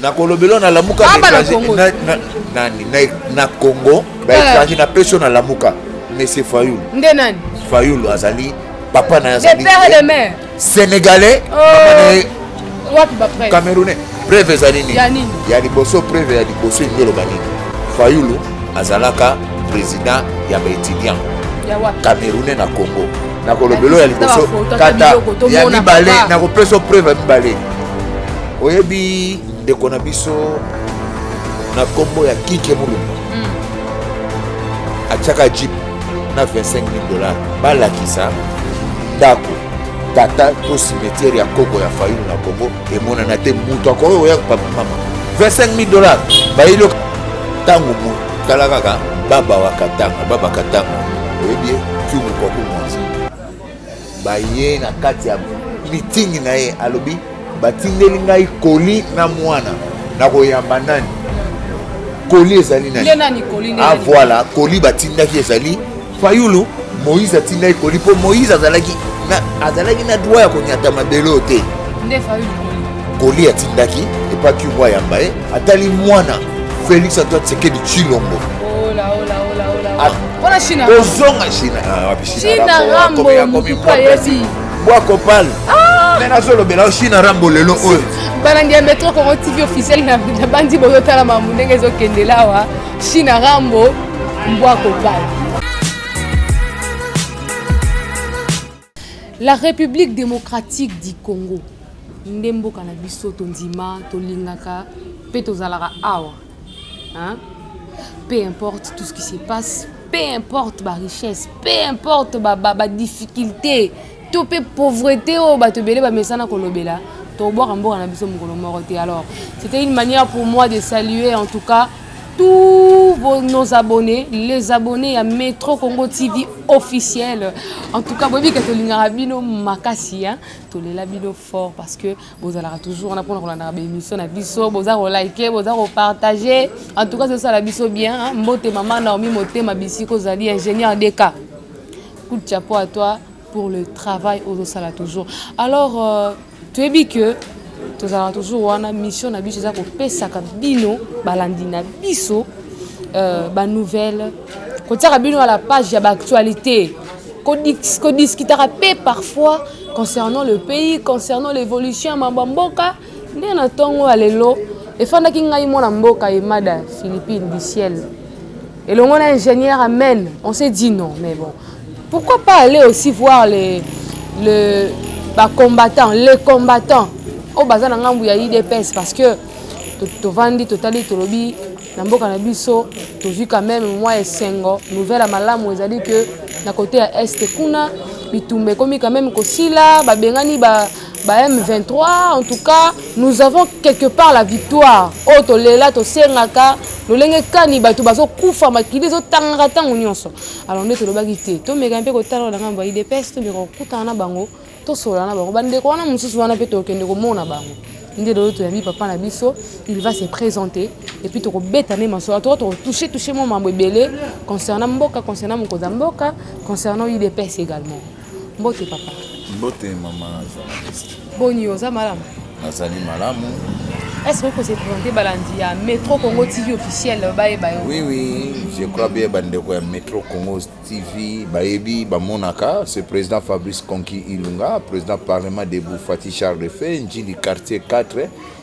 na kolobelo na lamuka na Congo ba étranger na peso na lamuka mais c'est Fayoulou nde nani Fayoulou azali papa na azali père de mère sénégalais wapi ba prêtre camerounais preuve ezali nini yani ya liboso preuve ya liboso ngelo banini Fayoulou azalaka président ya ba étudiant ya wapi camerounais na Congo na kolobelo ya liboso kata ya mibale na kopeso preuve ya mibale oyebi ndeko na biso na kombo ya Kike Mulumba atiaka jeep na $25,000 balakisa ndako tata to cimetière ya koko ya Fayoulou na Congo emonana te mutu akoyo oya papa mama $25,000 bayilo tango mu kala kaka baba katanga oyebi kiumu kwa kumwanza baye na kati ya meeting na ye alobi batindeli ngai koli na mwana na koyamba nani koli ezali nani ah voilà koli batindaki ezali Fayoulou Moïse atindaki koli po Moïse azalaki na droit ya konyata mabelo te nde Fayoulou koli atindaki epa kiumwa yamba ye atali mwana Félix Antoine Tshisekedi Tshilombo wana China ozonga China Rambo mutuka yesi bwako pale mais nazolobela China Rambo lelo oyo balangi ya Metro Congo TV officiel na bandi bozotala mamu ndenge ezokendela awa China Rambo bwako pale. La République démocratique du Congo nde mboka na biso tondima tolingaka pe tozalaka awa hein? Peu importe tout ce qui se passe, peu importe ma richesse, peu importe ma difficulté, tout peu pauvreté ou batebele ba mesana kolobela, to boire mboka na biso mokolo morote. Alors, c'était une manière pour moi de saluer en tout cas tous nos abonnés, les abonnés à Metro Congo TV officiel. En tout cas, bobi que tolinga bino makasi hein, tolela bino fort parce que vous allez toujours on apprend qu'on a une émission na biso, vous allez liker, vous allez partager. En tout cas, c'est ça la biso bien hein. Mbote maman Naomi Motema Bisiko Zali ingénieur DK. Coup de chapeau à toi pour le travail aux sala toujours. Alors tu es dit que tu as toujours une mission na biso za ko pesa ka bino balandi na biso ba nouvelle ko tsaka bino à la page ya ba actualité ko discutera parfois concernant le pays, concernant l'évolution mabamboka nde na tongo alelo e fanda ki ngai mona mboka e mada Philippines du ciel et le monde ingénieur amen on s'est dit non mais bon pourquoi pas aller aussi voir les combattants au bazar na ngambu ya IDPS parce que to vandi totali tolobi na mboka na biso to vu quand même moi esengo nouvelle malamu ezali que na côté ya est kuna bitumbe komi quand même kosila ba bengani ba M23 en tout cas nous avons quelque part la victoire o to lela to sengaka lolenge kani bato bazo kufa makili zo tangaka tango nyonso alors nde to lobaki te to meka mpe ko tala na ngambu ya IDPS to meka kutana na bango to sola na bango bande ko wana mususu wana pe to kende ko mona bango ndé de l'autre ami papa na biso il va se présenter et puis to ko betane maso to toucher mon mambo belé concernant mboka concernant mokoza mboka concernant IDPS également mbote papa mbote maman journaliste boni oza malamu nazali malamu. Est-ce que vous pouvez présenter balandi à Metro Congo TV officiel oui je crois bien bandeko ya Metro Congo TV baebi bamonaka c'est président Fabrice Konki Ilunga président parlement de Boufati Charles de Fé njili quartier 4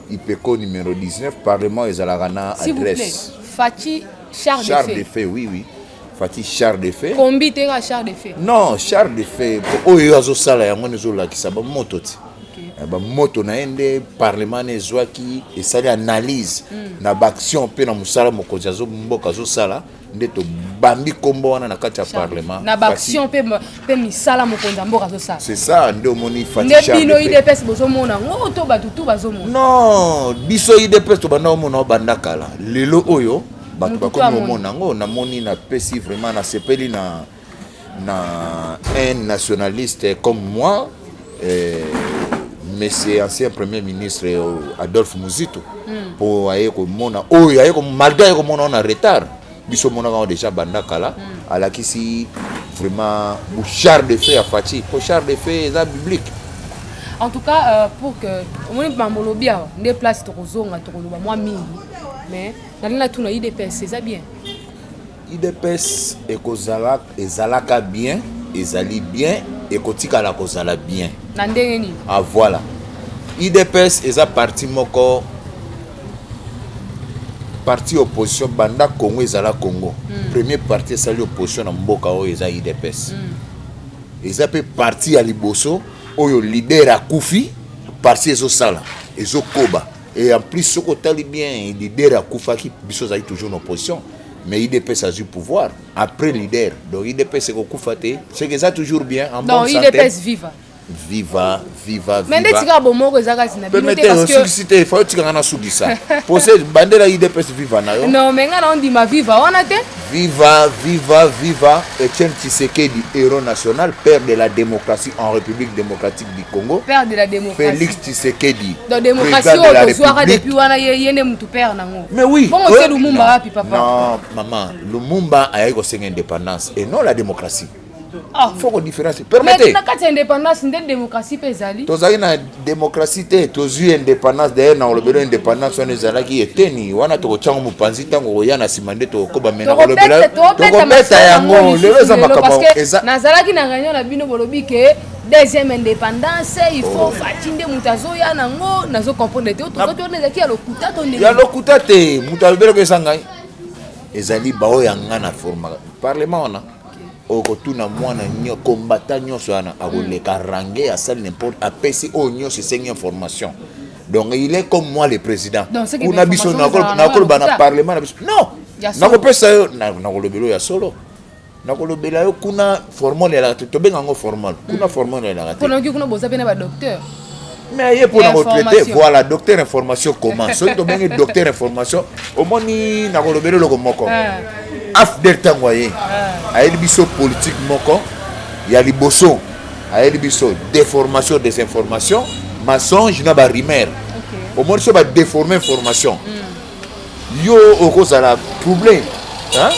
IPECO numéro 19 parlement ezalaka na adresse Fati Charles de Fé oui Fati Charles de Fé kombi te ka Charles de Fé non Charles de Fé oyo azosala yango nezolakisa bamoto te moto na ende parlement ezwaki esali analyse na baction pe na musala mokonzi azo mboka zo sala nde to bambi kombo wana na kati ya parlement na baction pe misala mokonzi mboka zo sala c'est ça nde omoni Fati Charles ne bino IDPS bozo mona ngo to batutu bazo mona non biso IDPS to banda omona banda kala lelo oyo bato bakomi omona ngo na moni na pesi vraiment na sepeli na un nationaliste comme moi mais c'est ancien premier ministre Adolphe Muzito pour aye ko mona oyo aye ko malgré ko mona en retard biso mona ka déjà banda kala alakisi vraiment bouchard de feu à Fati bouchard de feu est biblique En tout cas, pour que on ait pas bien, des places de rozonga, moi mini, mais dans la tourne IDPS, c'est ça bien. IDPS et kozala ezalaka bien, ezali bien et kotika la kozala bien. Nandengeni. Ah voilà. IDPS eza parti moko parti opposition banda Congo ezala Congo. Premier parti sali opposition na mboka o eza IDPS. Eza pe parti ya liboso oyo leader akufi parti ezo sala ezo koba et en plus ce côté bien leader akufa qui biso zali toujours en opposition mais IDPS a du pouvoir après leader donc IDPS c'est kokufa te c'est que ça toujours bien en bonne santé. Donc IDPS viva. Viva. Mais les tika bomo ko zaka sina binote parce que suscité faut tika na sugisa possède bandera IDPS viva na yo. Non mais ngana on dit ma viva on a te viva Etienne Tshisekedi héros national père de la démocratie en République démocratique du Congo. Père de la démocratie. Félix Tshisekedi. Donc démocratie au soir depuis wana yene mutu père nango. Mais oui. Bon c'est Lumumba wapi papa. Non maman Lumumba a eu une indépendance et non la démocratie. Ah, faut qu'on différencie. Permettez. Mais quand indépendance, c'est démocratie pesali. Tozali na démocratie te, tozu indépendance d'ailleurs na olobelo indépendance on ezala ki eteni wana to chango mupanzi tango ya na simande to koba mena olobelo. To beta yango lelo za makabo eza. Nazalaki na réunion na bino bolobi ke deuxième indépendance il faut fatinde mutazo ya nango nazo comprendre te to to nezaki ya lokuta to ndenge. Ya lokuta te mutalobelo ke sangai. Ezali bao yanga na forma parlement wana. Okotuna mwana nyo combattant nyonso wana akoleka range asali n'importe apesi o nyonso sengi information donc il est comme moi le président kuna biso nakoloba na parlement na biso non nakopesa yo nakolobelo ya solo nakolobela yo kuna formal ya to benga ngo formal kuna formal ya la kuna kuna boza pena ba docteur mais il pour nous traiter voilà docteur information comment so to benga docteur information au moni nakolobelo loko moko afder tangwaye ayebi biso politique moko ya liboso ayebi biso déformation des informations mensonge na ba rumeur au moins so ba déformer information yo okozala problème hein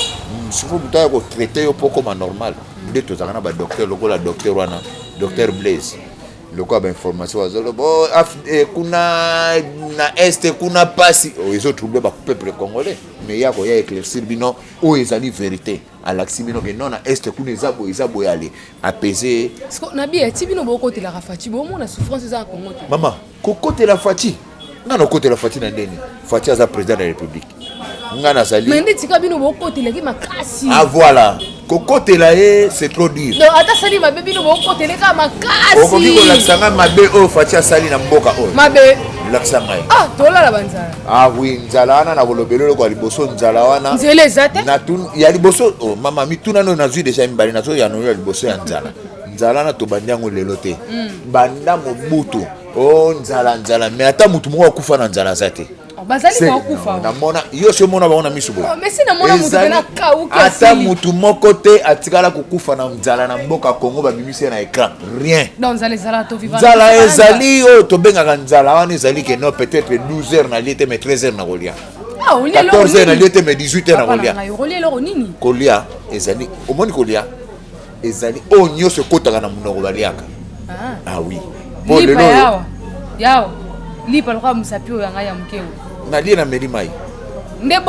sifo buta ko traiter yo poko ma normal de to zakana ba docteur loko la docteur wana docteur Blaise loko ba information azolo bo kuna na est kuna pasi ils ont troublé ba peuple congolais mais ya ko ya éclaircir bino o ezali vérité à l'aximino que non na est kuna ezabo yale apaiser na bien ti bino boko te la rafati bo mo na souffrance za Congo maman ko côté la fati ngana côté la fati na ndeni fati aza président de la république ngana sali mais ndi tika bino boko te la ki makasi ah voilà ko côté la c'est trop dur donc ata sali mabe bino boko te la ka makasi o ko ko la sanga mabe o fati asali na mboka o mabe laksanga ah tola la banzala ah oui nzala wana na kolobelo ko liboso nzala wana nzele zate na tun ya liboso oh mama mituna no nazui déjà mbali na so ya no ya liboso ya nzala na to bandango lelo te banda mobutu oh nzala mais ata mutu moko akufa na nzala zate bazali ko akufa na mona yo so mona baona misubo mais si na mona mutu na kauki ata mutu moko te atikala kukufa na nzala na mboka Congo ba bimise na écran rien donc nzala to vivant nzala ezali o to benga nzala wana ezali que non peut-être 12h na liete mais 13h na kolia 14h na liete mais 18h na kolia kolia ezali omoni kolia ezali o nyonso kotaka na munoko baliaka ah oui bon lelo yao lipa lokwa musapi oyo yanga ya mukeo na lie na melimai nde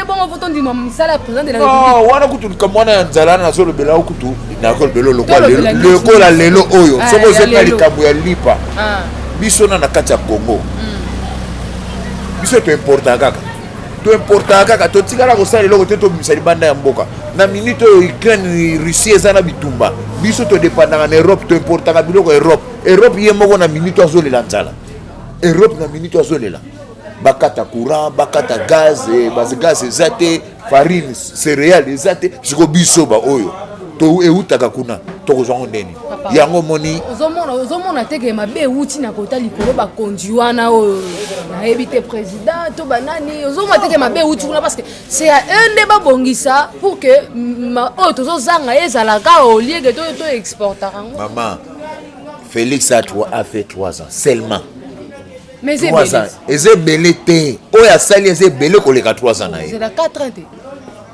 bongo voto ndima misala président de la république wana kutu kamwana ya nzala na solo bela okutu na kolo belo lokola lelo oyo soko zenga likambo ya lipa biso na kati ya Congo biso to important kaka to tikala ko sala loko te to misali banda ya mboka na minute oyo Ukraine Russie ezana bitumba biso to dépendant en Europe to important biloko Europe yemoko na minute azolela nzala Europe na minute azolela bakata courant bakata gaz gaz ezate farine céréales ezate siko biso ba oyo to eutaka kuna to kozwango ndeni yango moni ozomona teke mabe uti na kota likolo ba konduana oyo na ebite président to banani ozomona teke mabe uti kuna parce que c'est un débat bongisa pour que oyo tozozanga ezalaka au lieu que to exporter maman Félix a fait 3 ans seulement mais c'est belé ezebele te oya sali ezebele koleka 3 ans na ye c'est la 4 ans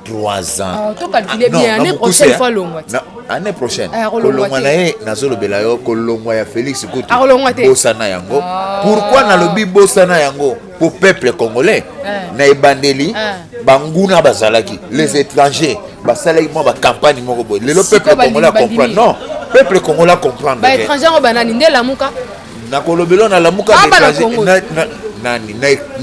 3 ans. Ah, tu calcules bien, l'année prochaine, fois l'ongwa. Année prochaine. Kolongwa nae nazolo belayo kolongwa ya Félix Kutu. Kolongwa Bosana yango. Pourquoi na lobi bosana yango pour peuple congolais? Na ebandeli banguna bazalaki les étrangers basalaki mo ba campagne moko boy. Le peuple congolais comprend. Non, peuple congolais comprend. Ba étranger o banani nde lamuka. Na kolobelo na lamuka étranger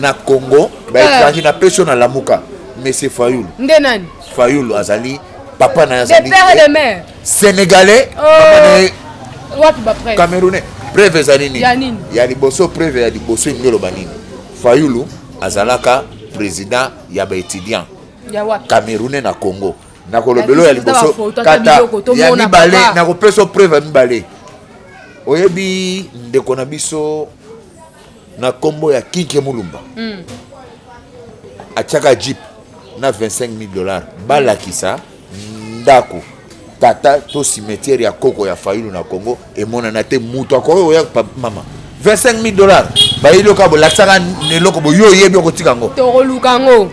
na Congo ba étranger na personne na lamuka. Mais c'est Fayoulou. Nde nani? Fayoulou azali papa na azali. Des pères et des mères. Sénégalais. Wapi ba preuve? Camerounais. Preuve ezalini. Yanini. Ya liboso preuve ya liboso ngelo banini. Fayoulou azalaka président ya ba étudiant. Ya wapi? Camerounais na Congo. Na kolobelo ya liboso kata ya mibale na kopeso preuve ya mibale. Oyebi ndeko na biso na kombo ya Kinke Mulumba. Achaka jeep na $25,000 balakisa ndako tata to cimetière ya koko ya Fayoulou na Congo et monana te muto akoro ya mama $25,000 bayilo ka bolakisaka neloko boyo yebi okotika ngo tokolukango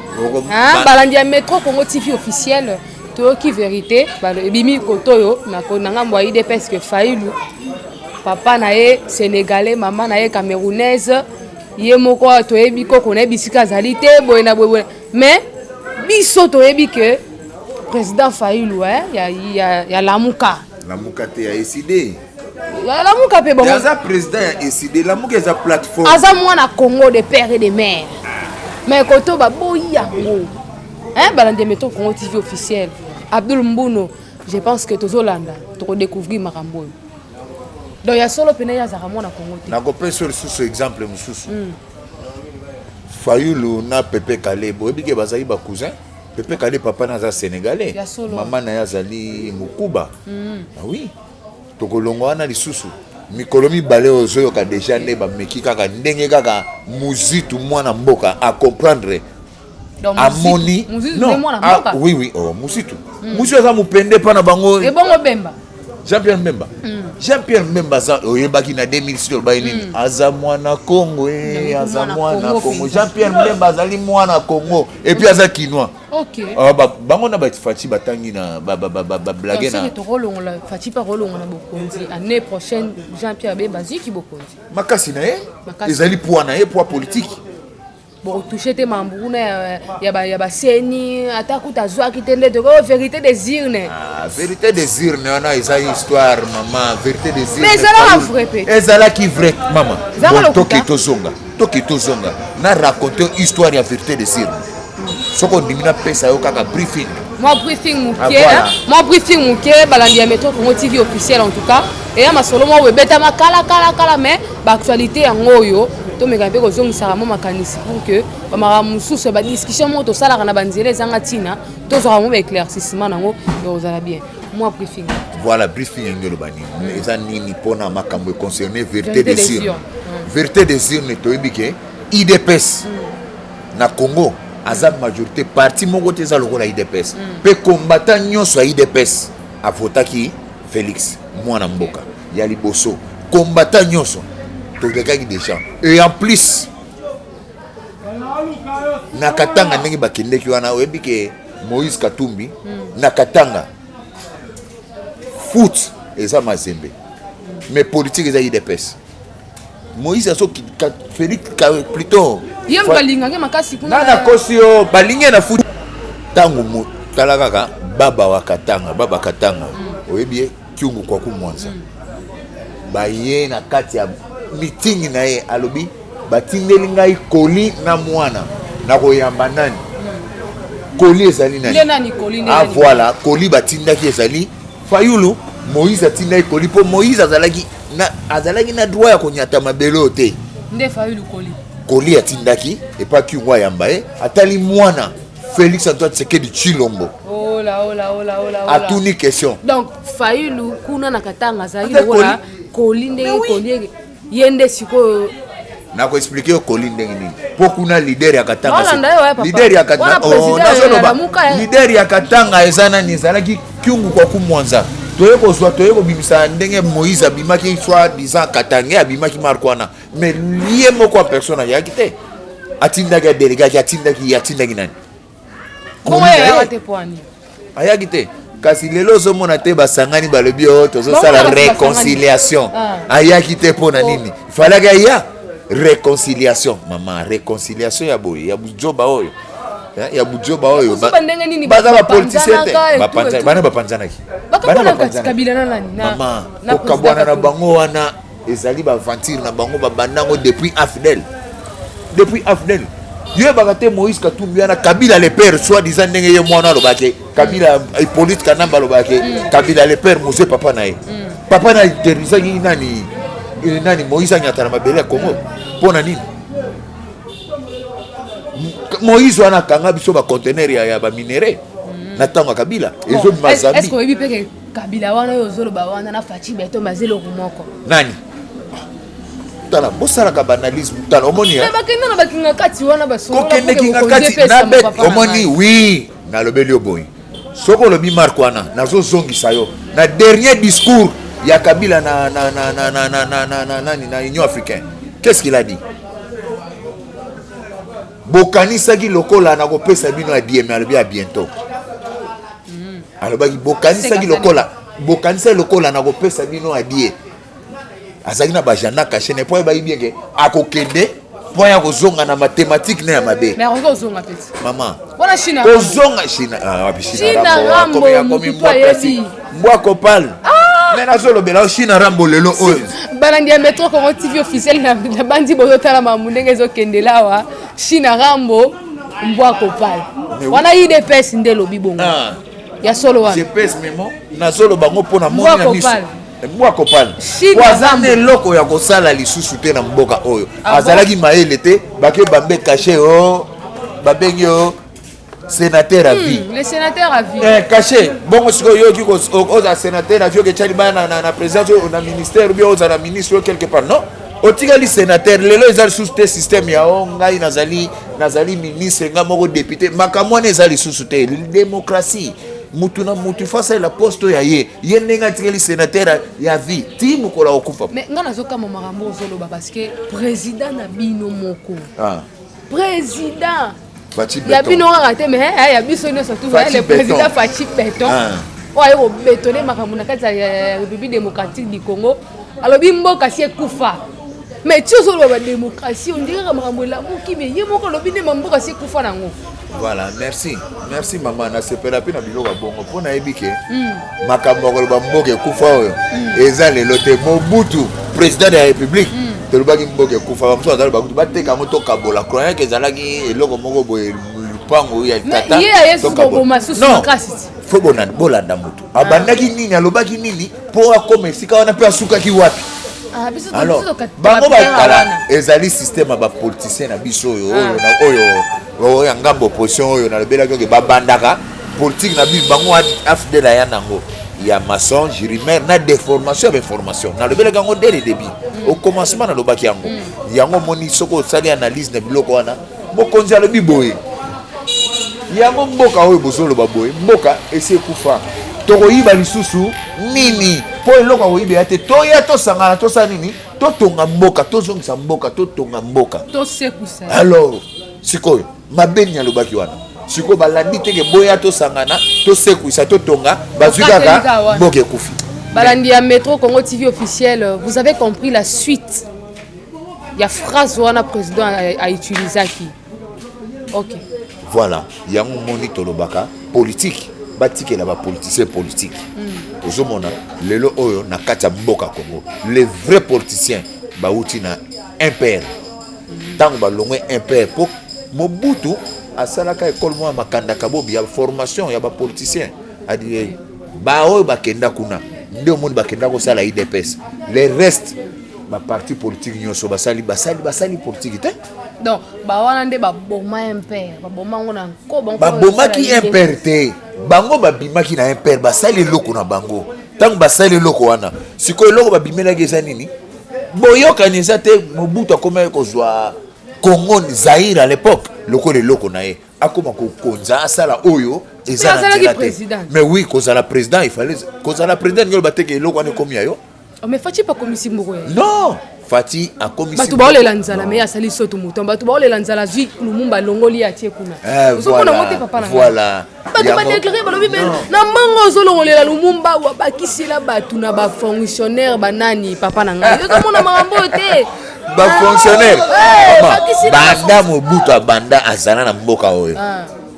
balandi ya métro Congo TV officiel toyoki vérité ebimi kotoyo na ngambo ya IDPS que Fayoulou papa na ye sénégalais mama na ye camerounaise ye moko toyebi koko na bisika azali te boye na boye mais biso toyebi que président Fayoulou ya lamuka te ya ECD ya lamuka pe bon ya président ya ECD lamuka eza plateforme aza mwana Congo de père et de mère mais koto ba boyi yango balandi métro Congo TV officiel Abdul Mbuno je pense que tozolanda to découvrir makambo donc ya solo pena ya zaka mwana Congo te na ko peso sous exemple mususu Fayoulou na Pepe Kalebo ebike bazali ba cousin Pepe Kalebo papa na za sénégalais maman na yazali mukuba ah oui tokolongwa na lisusu mikolo mibale ozoyo ka déjà ne ba meki kaka ndenge kaka muzitu mwana mboka a comprendre amoni non oui oui oh muzitu muzitu za mupende pa na bango e bongo bemba Jean-Pierre Mbemba. Jean-Pierre Mbemba za oyebaki na 2006 ba nini aza mwana Congo aza mwana Congo Jean-Pierre Mbemba azali mwana Congo et puis aza kinois. OK. Bango na ba Fati batangi na ba blague na. C'est to rolonga Fati pa rolonga na bokonzi année prochaine Jean-Pierre Mbemba ziki bokonzi. Makasi na ye ezali poids na ye poids politique. Bon toucher te mambuna ya ba seni atakuta zwaki tende de vérité des urnes. Vérité des urnes on a esa histoire maman vérité des urnes. Mais ça la vrai peut. Ezala qui vrai maman. Toki tozonga na raconter histoire ya vérité des urnes. Soko ndimina pesa yo kaka briefing. Moi briefing muke balandi ya métro Congo TV officiel en tout cas et ya masolo mo webeta makala mais ba actualité yango yo to meka pe ko zongisa mo makanisi pour que ba mara mususu ba discussion mo to sala kana banzele zanga tina to zo mo éclaircissement nango yo zala bien moi briefing voilà briefing ngelo bani eza nini pona makambo concerné vérité des urnes vérité des urnes to ebike IDPS na Congo aza majorité parti moko te za lokola IDPS pe combattant nyonso IDPS avotaki Félix mwana mboka ya liboso combattant nyonso tokekaki déjà et en plus na Katanga ndenge bakendeki wana oyebi ke Moïse Katumbi na Katanga foot eza mazembe mais politique eza IDPS Moïse aso Félix plutôt yem balinga ke makasi kuna na kosio balinga na foot tango talaka baba Katanga oyebi kiungu kwa kumwanza baye na kati ya meeting na ye alobi batindeli ngai koli na mwana na koyamba nani koli ezali nani voilà koli batindaki ezali Fayoulou Moïse atindaki koli po Moïse azalaki na droit ya konyata mabelo te nde Fayoulou koli atindaki epa kiungu ayamba ye atali mwana Félix Antoine Tshisekedi Tshilombo atuni question donc Fayoulou kuna na Katanga azali lokola koli ndenge koli yende siko na ko expliquer o koli ndenge nini po kuna leader ya Katanga leader ya Katanga leader ya Katanga ezana ni zalaki kiungu kwa kumwanza toyeko bimisa ndenge Moïse abimaki soit disant Katanga abimaki Markwana mais lié moko personne ya kité atindaki délégué atindaki nani ayaki te kasi lelo ozomona te basangani balobi oyo tozosala réconciliation ayaki te mpo na nini ifalaki aya réconciliation mama réconciliation ya boye ya bujoba oyo ya bujoba oyo baza bapoliticien te bana bapanzanaki mama kokabwana na bango wana ezali baventure na bango babandango depuis afdel yebaka te Moïse Katumbi wana Kabila le père soi-disant ndenge ye mwana alobaki Kabila Hippolyte Kanamba alobaki Kabila le père Mose papa na ye papa na iterisaki nani Moïse anyata na mabele ya Congo mpona nini Moïse wana kanga biso ba conteneur ya ba minéraux na tango Kabila ezo mazambi est-ce que oyebi pe Kabila wana yo zoloba wana na Fachi Beto mazelo kumoko nani tala bosalaka banalisme tala omoni ya bakenda na bakinga kati wana basonga kokende kinga kati na bet omoni oui na lobeli oboyi soko lobi Mark wana nazozongisa yo na dernier discours ya Kabila na Union africaine qu'est-ce qu'il a dit bokanisaki lokola na kopesa bino ya dieme alobi ya bientôt alobaki bokanisaki lokola na kopesa bino ya die azaki na bajana caché ne point bayi bien que akokende point ya kozonga na mathématique na ya mabe mais on kozonga petit maman wana China kozonga China wapi China rambo komi mbwa kopal mais nazolo bela China rambo lelo oyo balandi ya Metro Congo TV officiel na bandi bozotala mamundenge ezokende lawa China rambo mbwa kopal wana IDPS nde lobi bongo ya solo wana je pèse memo nazolo bango pona moni na miso mbwa kopal wazane loko ya kosala lisusu te na mboka oyo azalaki mayele te bake bambe caché o babengi o sénateur à vie le sénateur à vie caché bongo siko yo ki oza sénateur à vie ke tchali ba na présidence na ministère ou bien oza na ministre quelque part non otikali sénateur lelo ezali sous te système ya o ngai nazali ministre nga moko député makamwana ezali sous te démocratie mutu na mutu face la poste ya ye ndenga tikeli sénateur ya vie ti mukola okufa mais nga nazoka makambo ozoloba parce que président na bino moko président ya bino ngate mais ya biso nyonso tout le président Fachi Beto oyo ko bétonner makambo na kati ya République démocratique du Congo alobi mboka si ekufa mais tu ozoloba ba démocratie on dirait makambo la moki mais ye moko lobi ne mboka si ekufa nango. Voilà, merci maman na sepela pe na biloko bongo pona ebike makambo ko ba mboke kufa oyo eza lelo te Mobutu président de la République te lobaki mboke kufa ba mso azali bakutu bateka moto kabola croyant que ezalaki eloko moko boye lupango ya tata to kabola non fo bolanda moto abandaki nini alobaki nini po akoma esika wana pe asukaki wapi alors bango bakala ezali système ba politicien na biso oyo ya ngambo opposition oyo na lobela ke babandaka politique na biso bango afdel ya nango ya mensonge rumeur na déformation avec information na lobela kango dès le début au commencement na lobaki yango moni soko sali analyse na biloko wana mokonzi alobi boye yango mboka oyo bozolo baboye mboka esi ekufa tokoyiba lisusu nini po eloko akoyiba ya te toya tosangana tosala nini totonga mboka tozongisa mboka totonga mboka tosekusa alors sikoyo mabeni alobaki wana sikoyo balandi teke boya tosangana tosekuisa totonga bazwi kaka mboka ekufi balandi ya Metro Congo TV officiel vous avez compris la suite ya phrase wana président a utilisaki ok voilà yango moni tolobaka politique batikela ba politicien politique ozomona lelo oyo na kati ya mboka Congo les vrais politiciens bauti na impère tango balongwe impère po Mobutu asalaka école mo makanda kabobi ya formation ya ba politicien adi ba oyo bakenda kuna ndio monde bakenda ko sala IDPS les restes ba parti politique nyonso basali politique te donc ba wana nde ba boma impère ba boma ngona ko bango ba boma ki impère te bango babimaki na impère basali loko na bango tango basali loko wana sikoyo loko babimela geza nini boyoka ni te Mobutu akoma kozwa Congo Zaire à l'époque loko le loko na ye akoma ko konza asala oyo ezala mais oui kozala président il fallait kozala président ngelo bateke loko ne komia yo mais Fachi pas comme si moko non Fati a commis bato baolela nzala mais asali soto muto bato baolela nzala zwi lumumba longoli atie kuna voilà bato badéclaré balobi na mbongo ozolongolela lumumba wabakisila bato na bafonctionnaire banani papa na ngai ozomona makambo te bafonctionnaire banda mobutu abanda azala na mboka oyo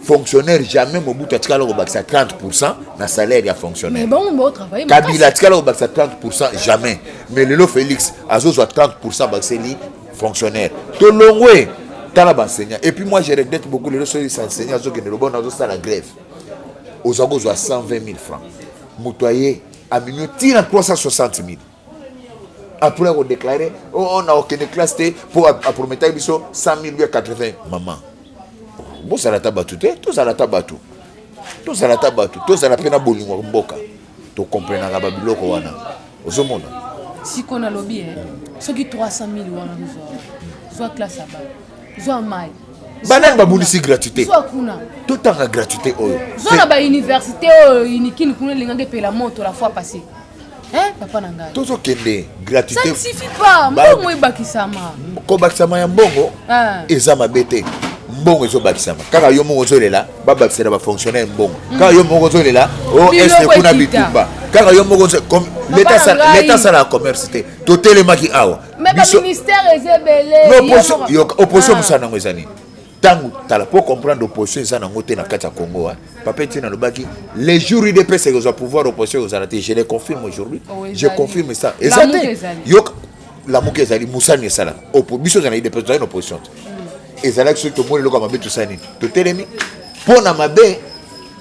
fonctionnaire jamais mobutu atikala kobakisa 30% na salaire ya fonctionnaire. Mais bon, on travaille. Kabila atikala kobakisa 30% jamais. Mais Lelo Félix azozwa 30% bakseli fonctionnaire. To longwe tala enseignant. Et puis moi je regrette beaucoup les enseignants qui ne robont dans la grève. Aux agozwa 120 000 francs. Mutoyer a minio tire 360 000. Après on déclarer on a aucune classe pour promettre 100 000 ou 80 maman. Bon ça la tabatu tout ça la tabatu tout ça la tabatu tout ça la pena bolingo mboka to comprendre na babiloko wana ozomona si qu'on a lobby ceux qui 300 000 wana soit classe à bas soit mai banane babulisi gratuité soit kuna tout temps la gratuité oyo soit ba université inikini kuna lingange pela moto la fois passée papa nanga tozo kende gratuité ça ne suffit pas mbongo ebakisama ko bakisama ya mbongo eza mabete mbongo ezo bakisama kaka yo mongo zolela babakisela ba fonctionnaire mbongo kaka yo mongo zolela o est kuna bitumba kaka yo mongo comme l'état ça la commerce te totelema ki awa mais le ministère ezebele opposition musana ngwezani tangu tala pour comprendre opposition ça nango te na kati ya Congo papa tina lobaki les jours de paix c'est au pouvoir opposition aux arrêtés je le confirme aujourd'hui je confirme ça exactement yo la muke ezali musani sala opposition na ide président opposition ezala que tout le monde le comme tout ça ni to telemi pona mabe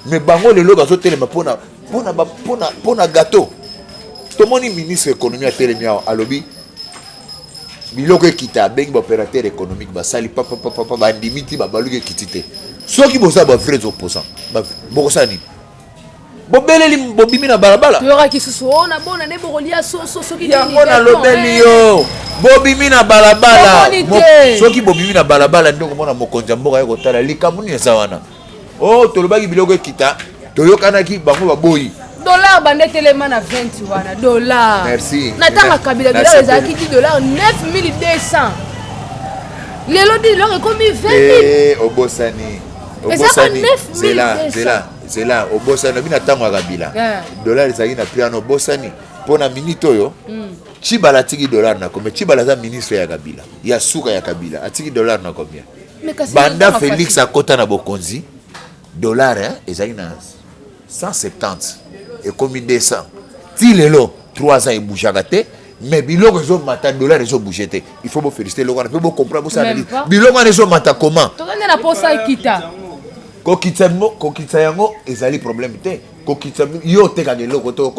mais bango le logo zo telema pona gâteau to moni ministre économie a telemi a lobi biloko ekita bengi ba opérateur économique ba sali papa ba ndimiti ba baluke kitite soki bosa ba vrais opposants ba bokosani bobeleli bobimi na balabala yora ki susu ona bona ne bokolia so ki ya mona lobeli yo bobimi na balabala soki bobimi na balabala ndoko mona mokonza mboka ya kotala likamuni eza wana tolobaki biloko ekita toyokanaki bango baboyi dollar bande telema na 20 wana dollar merci natanga kabila dollar ezaki 10 dollars 9200 lelo di longe komi 20 000 obosani zela obosani bina tango ya kabila dollar ezaki na piano obosani pona minute oyo Chibala atiki dollar na combien Chibala za ministre ya Kabila ya suka ya Kabila atiki dollar na combien banda Félix akota na bokonzi dollar ezali na 170 et comme 200 ti lelo 3 ans et bougaka te mais biloko zo mata dollar zo bougete il faut vous féliciter le on peut vous comprendre vous ça biloko zo mata comment to na posa ikita ko kitsa yango ezali problème te ko kitsa yo te ka lelo to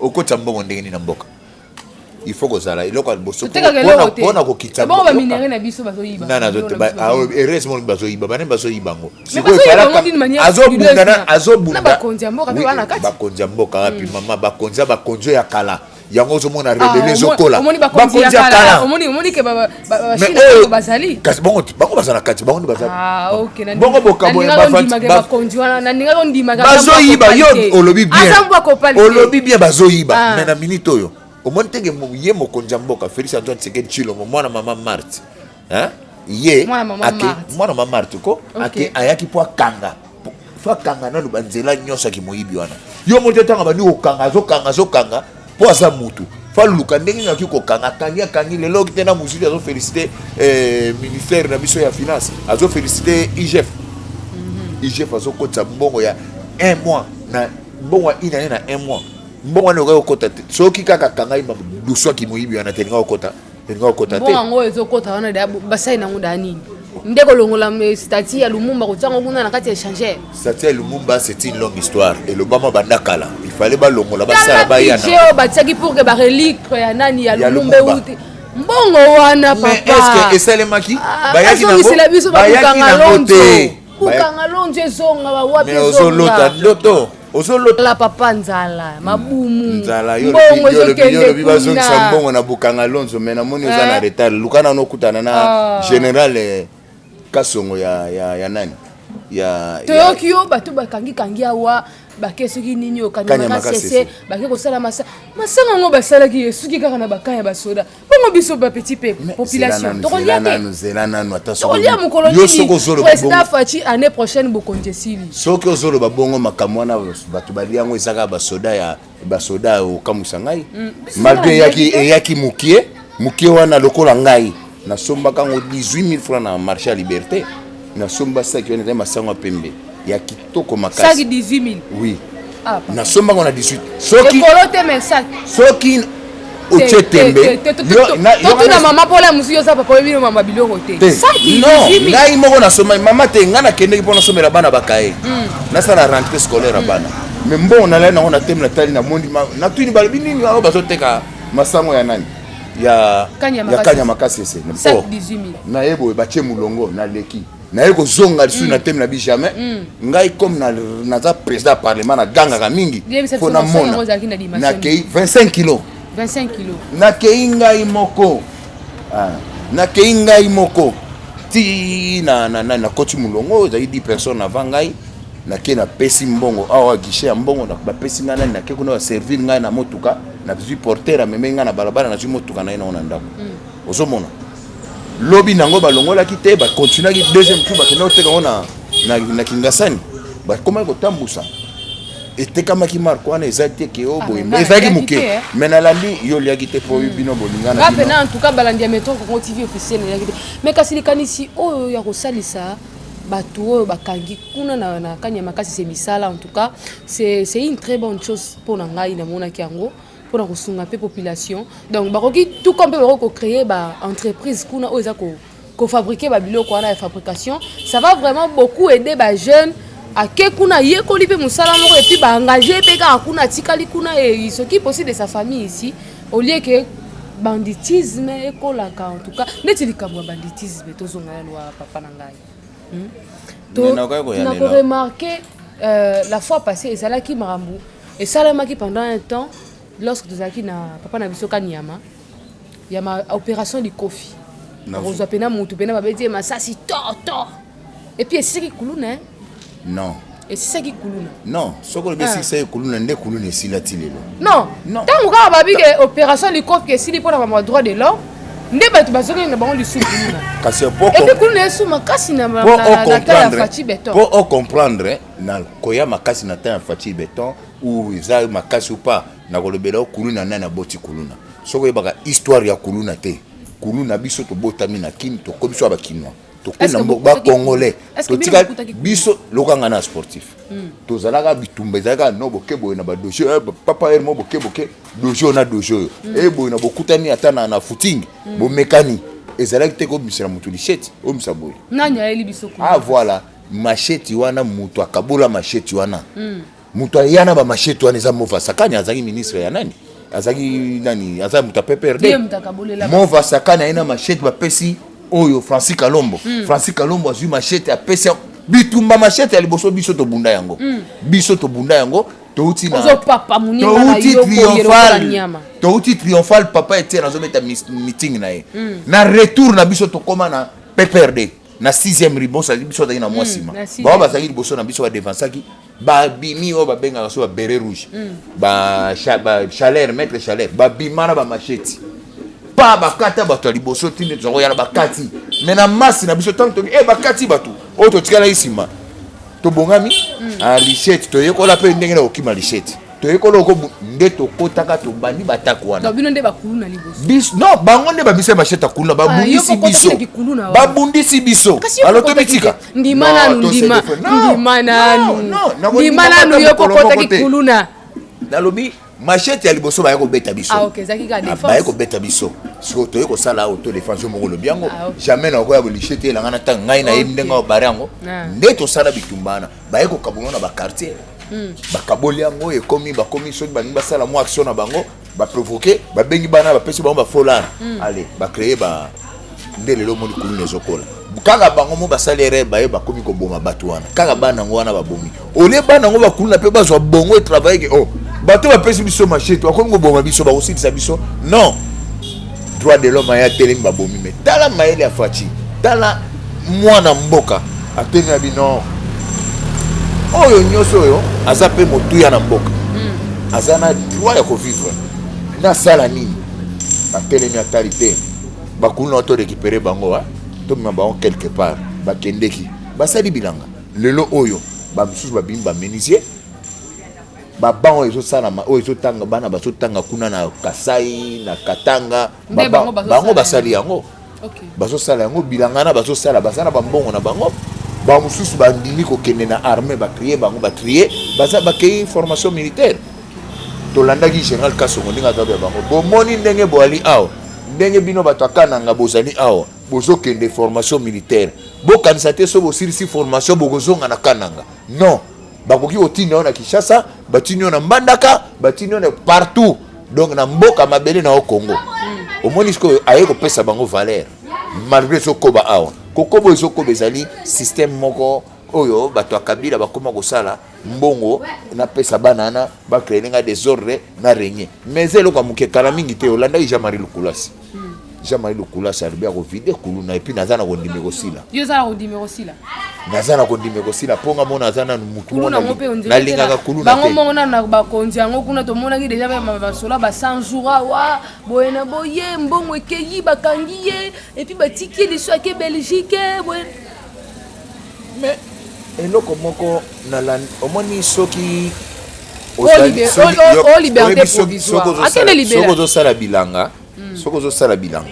okota mbongo ndenge na mboka il faut que ça là il a bosso pona ko kitsa bon ba minere na biso bazo yiba na heureusement bazo yiba bana bazo yibango siko fala azobunda bakonzi mboka pe wana kati bakonzi mboka puis mama bakonzi ya kala yango zo mona rebelle zokola bakonzi ya kala omoni ke ba bazali kasi bango bazana kati bango ni bazali OK na bongo bokabo bakonzi wana na ninga ndima bazo yiba yo olobi bien bazo yiba mais na minute oyo omoni tenge ye mokonzi mboka Félix Antoine Tshisekedi Tshilombo mwana mama Marthe ye mwana mama Marthe ko ake ayaki po akanga na lubanzela nyosa ki moyibi wana yo mote tanga bani okanga po asa mutu fa luka ndenge ngaki ko kanga kangi lelo kitena musili azo féliciter ministère na biso ya finance azo féliciter IGF azo kotsa mbongo ya 1 mois na mbongo ina na 1 mois mbongo ne ko kota soki kaka kanga iba duswa ki moyibi wana teninga okota te mbongo ezokota wana da basai na nguda nini ndeko longola stati ya Lumumba kutanga kuna na kati ya échangeur stati ya Lumumba c'est une longue histoire et le bama bandakala il fallait ba longola basala ba yana je batiaki pour que ba relique ya nani ya Lumumba uti mbongo wana papa est-ce que esalemaki bayaki na ngote ukanga lonje zonga ba wapi zonga mais ozolota ndoto la papa nzala mabumu nzala yo bibazo kisambongo na bukanga lonzo mais na moni oza na retard lukana no kutana na général Kasongo ya nani ya Tokyo bato bakangi awa bake soki nini okanya makasese bake kosala masanga ngo basalaki soki kaka na bakanya basoda bongo biso ba petit peuple population tokolia yo soko zolo président Fachi année prochaine bokonje sili soko zolo babongo makamwana bato baliango ezaka basoda okamusa ngai malgré yaki mukie wana lokola ngai na somba kango 18 000 francs na marché à liberté na somba saki on était masango pembe ya kitoko makasi saki 18 000 oui na somba on a 18 soki ekolote mensak soki ochetembe to na mama pola musi yo za papa bino mama biloko te saki 18 000 ngai moko na soma mama te ngana kende pona somela bana bakaye na sala rentrée scolaire bana mais bon na la na teme na tali na mondi na tuni balobi nini ba bazoteka masango ya nani ya kanya makasi ese na yebo bache mulongo na leki na yeko zonga lisu na teme na bi jamais ngai comme na za président parlement na ganga ka mingi faut na mona na kei 25 kilos na kei ngai moko ti na koti mulongo za 10 personnes avant ngai na ke na pesi mbongo awa guichet ya mbongo na bapesi nga nani na ke kuna servir ngai na motuka na zui porter ameme nga na balabala na zui motuka na ye na ona ndako ozomona lobi nango balongolaki te bakontinuaki deuxième tour bakende oteka ngo na kingasani bakomaki kotambusa etekamaki marque wana eza te ke o boye ezalaki moke mais nalandi yo liaki te po bino bolingana nga pena en tout cas balandi ya métro Congo TV officiel liaki te mais kasi likanisi oyo ya kosalisa bato oyo bakangi kuna na kanya makasi c'est misala en tout cas c'est une très bonne chose pour na ngai na mona kiango pour na kosunga pe population donc bakoki tout comme bako créer ba entreprise kuna oyo za ko fabriquer ba biloko wana ya fabrication ça va vraiment beaucoup aider ba jeunes à ke kuna yekoli pe musala moko et puis ba engager pe ka kuna tikali kuna et ce qui possible de sa famille ici au lieu que banditisme ekolaka en tout cas neti likamwa banditisme tozonga lwa papa na ngai on a remarqué la fois passée et ça là qui marambu et ça là qui pendant un temps lorsque tu as na papa na biso kanyama il y a ma opération du kofi na roza pena mutu pena babeti masasi toto et puis c'est qui kuluna non et c'est ça qui kuluna non soko le besi c'est kuluna nde kuluna silati lelo non tant ka babi que opération du kofi que sili pour la droit de l'homme nde bato bazoki na bango lisuku kuna kasi poko et puis kuna esu makasi na ta Fachi béton pour comprendre na koya makasi na ta Fachi béton ou za makasi ou pas na kolobela kuluna na boti kuluna soko yebaka histoire ya kuluna te kuluna biso to botami na kim to ko biso ba kinwa to ko na ba congolais to tika biso lokanga na sportif to zalaka bitumba zalaka no bokebo na ba dojo papa hermo bokebo dojo na dojo boy na bokutani ata na footing bo mekani ezalaki te ko bisela mutu lichette o msaboy nanya eli biso voilà machete wana mutu akabola machete wana mutu yana ba machete wana za mova sakanya azaki ministre ya nani azaki nani aza mutu PPRD mova sakanya ina machete ba pesi oyo Francis Kalombo azui machete a pesi bitumba machete ya liboso biso to bunda yango biso to bunda yango touti na papa muninga na yo touti triomphal papa était na zometa meeting na ye na retour na biso to koma na PPRD na 6e ribon sa biso na mwasima ba ba saki liboso na biso ba devansaki ba bimi o ba benga so ba beret rouge ba chaleur maître chaleur ba bimana ba machete pa bakata bato liboso tinde zongo yana bakati mais na masse na biso tanto bakati bato o to tikala isima to bongami a lichette to yekola pe ndenge na okima lichette to yekola ko nde to kotaka to bandi batako wana bino nde bakuluna liboso bis non bango nde babisa machete kuluna babundisi biso alo to bitika ndimana nu yoko kotaki kuluna nalobi machete ya liboso ba yako beta biso OK zaki ka défense ba yako beta biso siko to yeko sala auto défense mo lo biango jamais na ko ya lichete la ngana ta ngai na yemdenga barango nde to sala bitumbana ba yako kabunga na ba quartier ba kaboli yango e komi ba komi so ba ngba sala mo action na bango ba provoquer ba bengi bana ba pesi bango ba folar allez ba créer ba ndele lo mo di kulu nezokola kaka bango mo ba salaire ba ye ba komi ko boma batu wana kaka bana ngo wana ba bomi ole bana ngo ba kulu na pe ba zo bongo et travailler que oh bato ba pesi biso machete wakomi ko boma biso ba osilisa biso non droit de l'homme ya telemi ba bomi mais tala maele ya Fachi tala mwana mboka atemi abi non oyo nyonso oyo aza pe motuya na mboka aza na droit ya kovivre na sala nini batelemi atali te bakulu na to récupérer bango to mema bango quelque part bakendeki basali bilanga lelo oyo bamosusu babimi bamenisier babango ezosalama oyo ezotanga bana bazotanga kuna na Kasai na Katanga bango basali yango bazosala yango bilanga na bazosala basala bambongo na bango bamosusu bandimi kokende na armée bakriye bango bakriye baza bakei formation militaire tolandaki général Kasongo ndinga zabe bango bomoni ndenge boali awa ndenge bino bato akananga bozali awa bozokende formation militaire bokanisa te so bosilisi formation bokozonga na kananga non bakoki kotinda na Kinshasa batini na Mbandaka batini na partout donc na mboka mabele na Congo omoni siko aye kopesa bango valeur malgré sokoba awa kokobo ezokoba ezali système moko oyo bato akabila bakoma kosala mbongo na pesa banana ba créer nga désordre na régner mais eloko muke kala mingi te olanda Jean-Marie Lukulasi Jean-Marie Lukulasi albia ko vide kuluna et puis nazana ko ndime kosila yo zala ko ndime kosila nazana ko ndime kosila ponga mona nazana mutu mona na linga kuluna bango mona na bakonzi yango kuna to mona ki déjà ba sola ba 100 jours wa boyena boye mbongo ekeyi bakangi ye et puis batiki les soa ke Belgique mais eloko moko na la omoni soki liberté provisoire akene libérer soko zo sala bilanga soko zo sala bilanga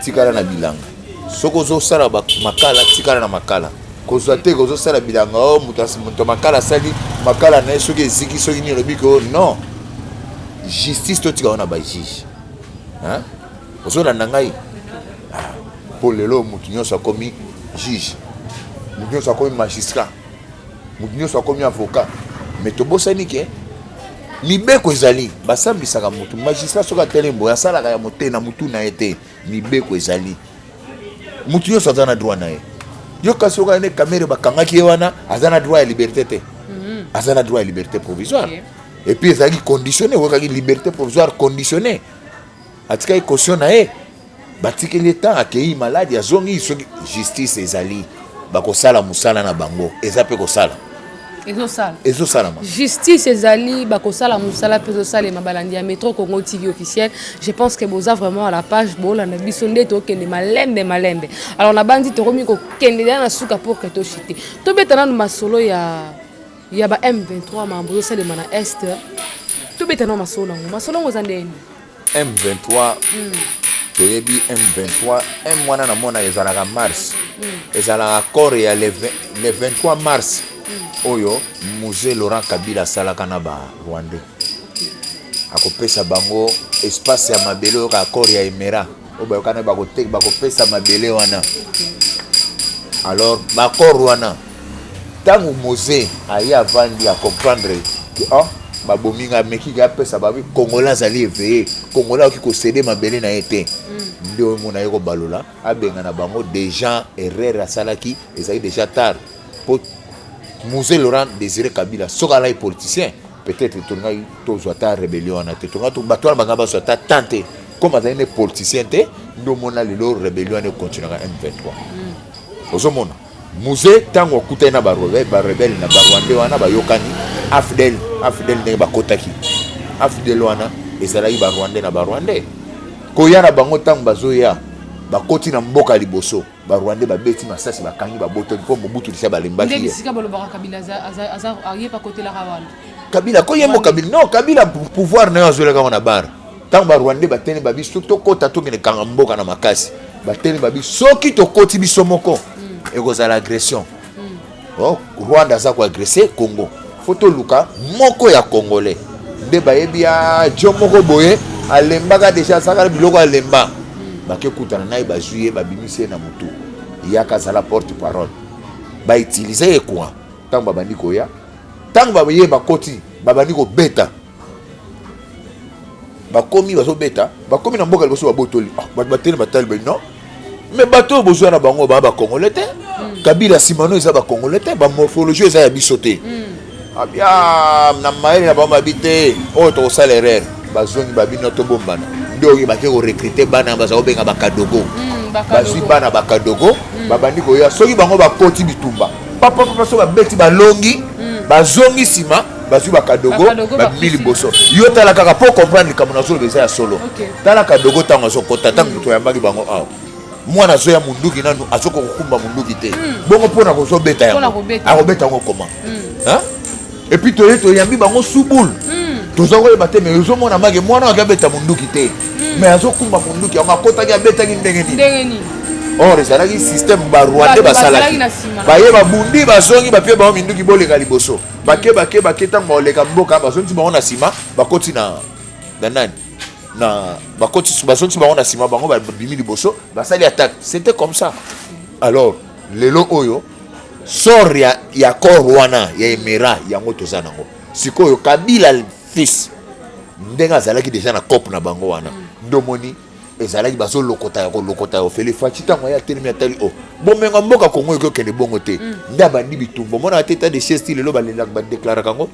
tikala na bilanga soko zo sala makala tikala na makala kozwa te kozo sala bilanga o muto makala sali makala na soki eziki soki ni lobi ko non justice to tika ona ba juge hein ozo na ngai pour lelo mutu nyonso akomi juge mutu nyonso akomi magistrat mutu nyonso akomi avocat mais tobosani ke mibeko ezali basambisaka mutu magistrat soka telembo asalaka ya mote na mutu na ete mibeko ezali mutu nyonso aza na droit na ye yo kasi oka ne kamere bakangaki ye wana aza na droit ya liberté te aza na droit ya liberté provisoire et puis ezalaki conditionné okaki liberté provisoire conditionné atikaki caution na ye batikeli temps akei maladi azongi soki justice ezali bakosala musala na bango eza pe kosala ezosala justice ezali bakosala musala pe ezosala mabalandi ya Métro Congo TV officiel. Je pense que boza vraiment à la page bola na biso nde to kende malembe alors na bandi to komi ko kende na suka pour que to chite to betana no masolo ya ba M23 mambo sale mana est to betana masolo ngo zandeni M23 toyebi M23 M wana na mona ezalaka mars ezalaka corps ya le 23 mars oyo musée Laurent Kabila salaka na ba Rwandais akopesa bango espace ya mabele oyo ka corps ya Emera oyo kana bakopesa mabele wana alors ba corps wana tangu musée ayi avandi a comprendre que babominga meki ga pesa babi Congolais azali éveillé Congolais qui concéder mabele na été ndio mona yeko balola abenga na bango déjà erreur asalaki ezali déjà tard pour Musée Laurent Désiré Kabila soka la politicien peut-être tonga tozwa ta rébellion na te tonga to batwa banga bazwa ta tante comme azali ne politicien te ndo mona lelo rébellion ne continue à M23 ozomona musée tango kuta na ba rebelle na ba Rwandais wana ba yokani afdel ne ba kotaki afdel wana ezalaki ba Rwandais na ba Rwandais koya na bango tango bazoya bakoti na mboka liboso ba Rwandais ba beti masasi bakangi ba boto po Mobutu lisa balembaki ndenge sika bolobaka Kabila aza aye pa côté la Rwanda Kabila ko yemo Kabila non Kabila pouvoir na azola ka na bar tango ba Rwandais batene ba biso to kota to ngene kanga mboka na makasi batene ba biso soki to koti biso moko ekozala agression Rwanda za ko agresser Congo photo luka moko ya congolais nde bayebi ya jomoko boye alembaka déjà saka biloko alemba bake kutana naye bazuye babimisi na mutu yaka zala porte parole ba utiliser quoi tango babandi koya tango baye bakoti babandi ko beta bakomi bazo beta bakomi na mboka liboso babotoli batele batali non mais bato besoin na bango ba congolais te Kabila simano eza ba congolais te ba morphologie eza ya bisoté abia na maele na ba mabité o to salaire bazongi babino to bombana ndoki bake ko recruter bana baza obenga bakadogo bazwi bana bakadogo babandi koya soki bango bakoti bitumba papa so babeti balongi bazongi sima bazwi bakadogo bamili boso yo tala kaka po comprendre likambo nazoloba eza ya solo tala kadogo ntango azokota ntango moto oyambaki bango awa mwana azoya munduki nanu azoka kokumba munduki te bongo mpona kozobeta yango akobeta yango koma epuis toye toyambi bango subulu toza koyeba te mais ozomona maki mwana waki abeta munduki te mais azokumba munduki yango akotaki abetaki ndenge nini or ezalaki système barwande basalaki baye babundi bazongi bapie bango minduki bolenga liboso bake ntango baoleka mboka bazongi bango na nsima bakoti na nani na bazongi bango na nsima bango babimi liboso basali attaque c'était comme ça alors lelo oyo sor ya corps wana ya emera yango toza nango sikoyo Kabila fils ndenge azalaki déjà na cope na bango wana ndomoni ezalaki bazolokota ya ofele faci ntango ya telemi atali o bomenga mboka kongo ekokende bongo te nde abandi bitumba omona ate ta de sieste lelo balelaka badeklaraka yango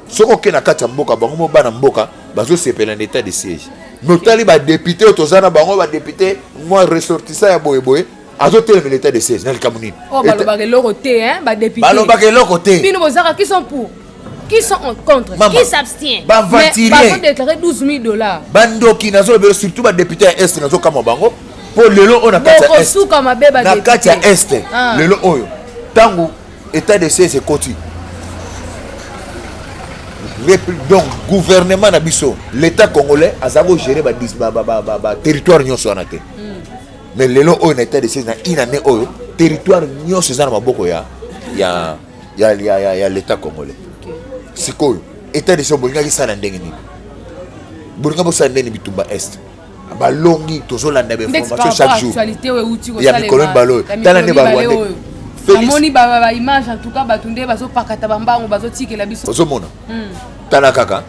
soki oke na kati ya mboka bango mo bana mboka bazosepela na état de siège notali badepute oyo toza na bango badepute mwa ressortissant ya boyeboye azotelemela état de siège na likambo nini balobaka eloko te badepute balobaka eloko te bino bozaka qui sont pour qui sont en contre, qui s'abstient. Mais ils ont déclaré 12 000 $. Bandoki nazo surtout ba député à est nazo kama bango pour lelo on a kati est. Na kati ya est. Lelo oyo. Tango état de siège koti. Donc gouvernement na biso, l'état congolais azako gérer ba territoire nyonso wana te. Mais lelo oyo na état de siège na inane oyo territoire nyonso za na maboko ya l'état congolais. Sikoyo état de bolinga kisala ndenge nini bolinga bosala ndenge bitumba est balongi tozolanda ba information chaque jour ya mikolo balo tala ne ba rwanda amoni ba image en tout cas batunde bazo pakata bambango bazo tikela biso ozomona tala kaka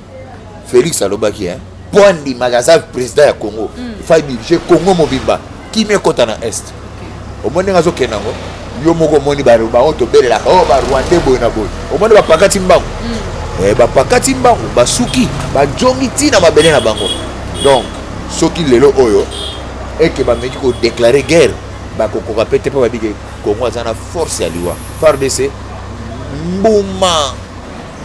Félix alobaki poindi magasin président ya Congo fa diriger Congo mobimba qui me kota na est omoni ngazo kenango yo moko moni ba to belela o ba rwanda boy na boy omoni ba pakati mbango bapakati mbango basuki bajongi tina mabele na bango donc soki lelo oyo eke bameki kodéclare guerre bakokoka pete mpo babike Congo aza na force ya liwa FARDC mbuma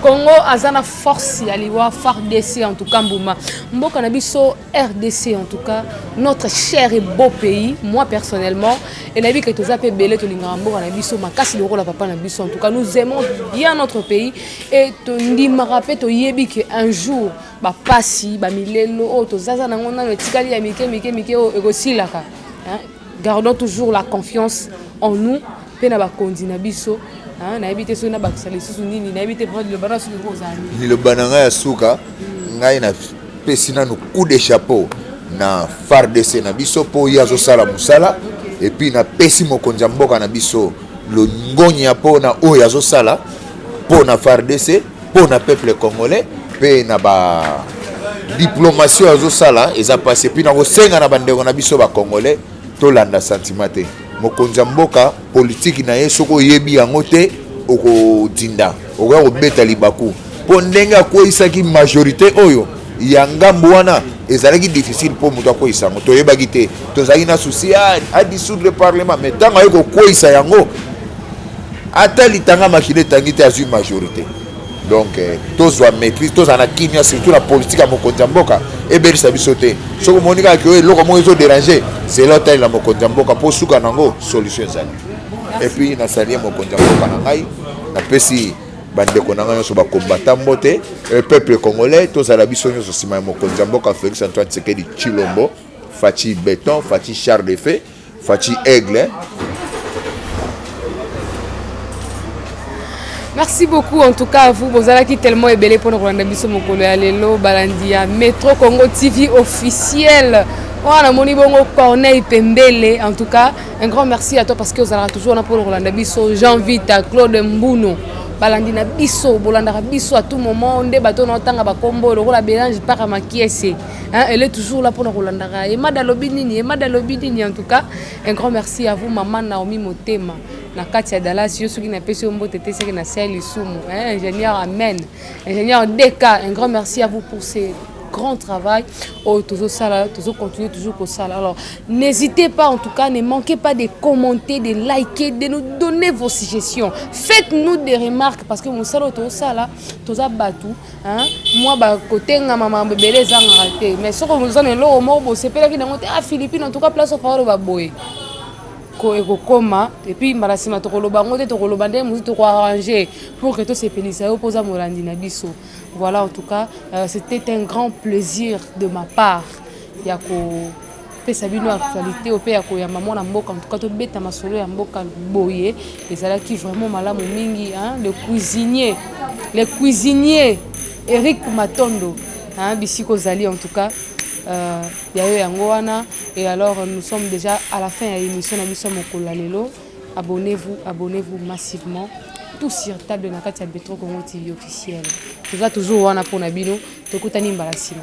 Congo azana force ya liwa FARDC en tout cas mbuma mboka na biso RDC en tout cas notre cher et beau pays moi personnellement et nabi que toza pe belé to linga mboka na biso makasi loko la papa na biso en tout cas nous aimons bien notre pays et to ndima rapé to yebi que un jour ba pasi ba milelo o to zaza na ngona no tikali ya mike o ekosilaka gardons toujours la confiance en nous pe na ba kondi na biso na ebite so na bakisa lisusu nini na ebite prendre le bana sur le kozani ni le bananga ya suka ngai na pesina no coup de chapeau na FARDC na biso po yazo sala musala et puis na pesi mokonzi mboka na biso lo ngonya po na o yazo sala po na FARDC po na peuple congolais pe na ba diplomatie yazo sala eza passé puis na ko senga na bandeko na biso ba congolais to landa sentimate mokonzi mboka politique na ye soko yebi yango te okodinda okoya kobeta libaku mpo ndenge akoyisaki majorité oyo ya ngambo wana ezalaki difficile mpo moto akoyisa yango toyebaki te tozalaki na souci adissoudre le parlement mais ntango aye kokoyisa yango ata litanga makili etangi te azwi majorité donc tozwa maîtrise tozala na kimia surtout la politique ya mokonzi mboka ebelisa biso te soki omoni kaka ke eloko moko ezodérange zela otalela mokonzi mboka mpo suka nango solution ezali et puis nasalie mokonzi mboka na ngai napesi bandeko na ngai nyonso bakombata mbote peuple congolais tozala biso nyonso nsima ya mokonzi mboka Félix Antoine Tshisekedi Tshilombo Faci Béton Faci Char de Feu Faci Aigle. Merci beaucoup en tout cas à vous. Vous avez tellement ébélé pour nous rendre biso mokolo ya lelo balandia Metro Congo TV officiel. Voilà moni bongo Corneille Pembele en tout cas un grand merci à toi parce que vous allez toujours là pour nous rendre biso Jean Vita Claude Mbuno balandina biso bolandaka biso à tout moment nde bato na tanga ba kombo le la mélange par makiese elle est toujours là pour nous rendre et madalo binini en tout cas un grand merci à vous maman Naomi Motema na Katia Dallas yo soki na pesi mbote te seki na sel isumu ingénieur amen ingénieur DK un grand merci à vous pour ces grand travail. Oh, toujours ça là, toujours continuer toujours pour ça là. Alors, n'hésitez pas en tout cas, ne manquez pas de commenter, de liker, de nous donner vos suggestions. Faites-nous des remarques parce que mon salaud tout ça là, tout ça batou, hein. Moi bah côté maman bébé les raté, mais ce que vous en avez là mort, c'est pas là qui dans à Philippines en tout cas place au phare va boy. Koma et puis marasima to koloba ngote to koloba ndé muzi to arranger pour que tout se pelisa opoza morandi na biso. Voilà en tout cas, c'était un grand plaisir de ma part. Yako pesa bino actualité au ya ko ya maman na mboka en tout cas to beta masolo ya mboka boye et ça là qui vraiment malamu mingi hein, le cuisinier Eric Matondo hein bisiko zali en tout cas et alors nous sommes déjà à la fin de l'émission. Abonnez-vous massivement. Tout sur table de Nakatia Betro Congo TV officiel. Toujours on a pour Nabino. Tokutani Mbalasino.